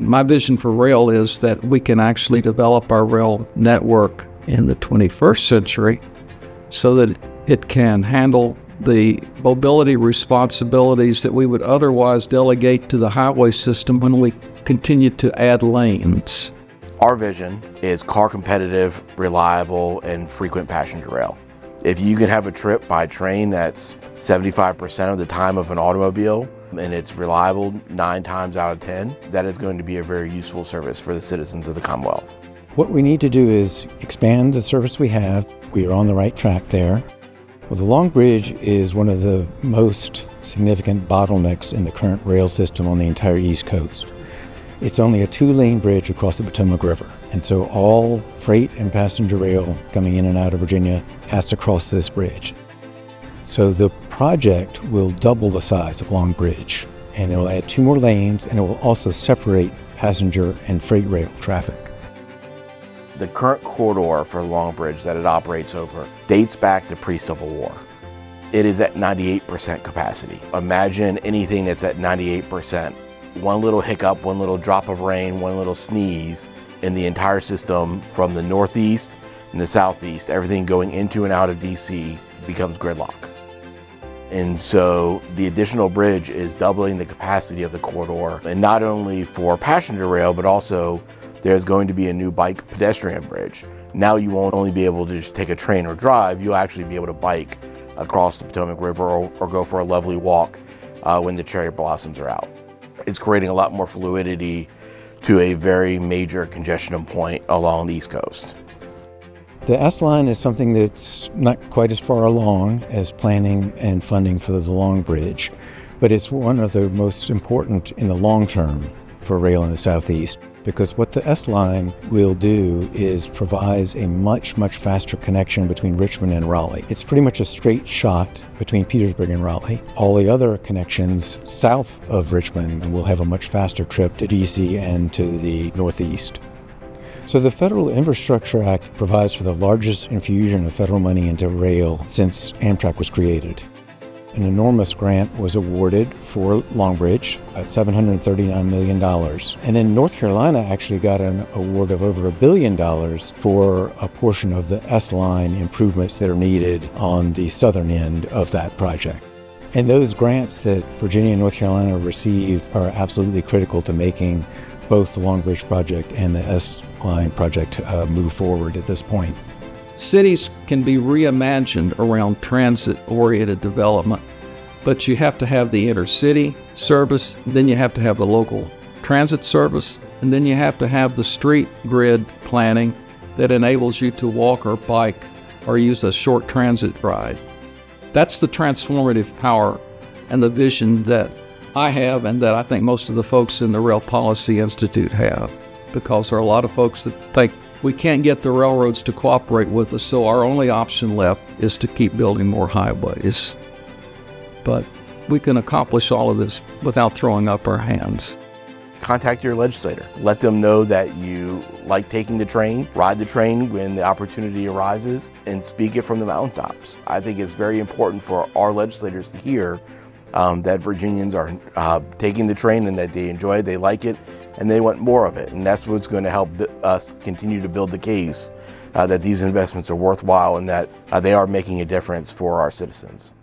My vision for rail is that we can actually develop our rail network in the 21st century so that it can handle the mobility responsibilities that we would otherwise delegate to the highway system when we continue to add lanes. Our vision is car competitive, reliable, and frequent passenger rail. If you can have a trip by train that's 75% of the time of an automobile, and it's reliable 9 times out of 10, that is going to be a very useful service for the citizens of the Commonwealth. What we need to do is expand the service we have. We are on the right track there. Well, the Long Bridge is one of the most significant bottlenecks in the current rail system on the entire East Coast. It's only a 2-lane bridge across the Potomac River, and so all freight and passenger rail coming in and out of Virginia has to cross this bridge. So the project will double the size of Long Bridge, and it will add 2 more lanes, and it will also separate passenger and freight rail traffic. The current corridor for Long Bridge that it operates over dates back to pre-Civil War. It is at 98% capacity. Imagine anything that's at 98%. One little hiccup, one little drop of rain, one little sneeze, and the entire system from the northeast and the southeast, everything going into and out of DC becomes gridlock. And so the additional bridge is doubling the capacity of the corridor, and not only for passenger rail, but also there's going to be a new bike pedestrian bridge. Now you won't only be able to just take a train or drive, you'll actually be able to bike across the Potomac River or go for a lovely walk when the cherry blossoms are out. It's creating a lot more fluidity to a very major congestion point along the East Coast. The S-Line is something that's not quite as far along as planning and funding for the Long Bridge, but it's one of the most important in the long term for rail in the Southeast, because what the S-Line will do is provides a much faster connection between Richmond and Raleigh. It's pretty much a straight shot between Petersburg and Raleigh. All the other connections south of Richmond will have a much faster trip to DC and to the Northeast. So the Federal Infrastructure Act provides for the largest infusion of federal money into rail since Amtrak was created. An enormous grant was awarded for Long Bridge at $739 million. And then North Carolina actually got an award of over $1 billion for a portion of the S-Line improvements that are needed on the southern end of that project. And those grants that Virginia and North Carolina received are absolutely critical to making both the Long Bridge project and the S-Line project move forward at this point. Cities can be reimagined around transit-oriented development, but you have to have the intercity service, then you have to have the local transit service, and then you have to have the street grid planning that enables you to walk or bike or use a short transit ride. That's the transformative power and the vision that I have and that I think most of the folks in the Rail Policy Institute have, because there are a lot of folks that think we can't get the railroads to cooperate with us, so our only option left is to keep building more highways. But we can accomplish all of this without throwing up our hands. Contact your legislator. Let them know that you like taking the train, ride the train when the opportunity arises, and speak it from the mountaintops. I think it's very important for our legislators to hear that Virginians are taking the train and that they enjoy it, they like it, and they want more of it. And that's what's going to help us continue to build the case that these investments are worthwhile and that they are making a difference for our citizens.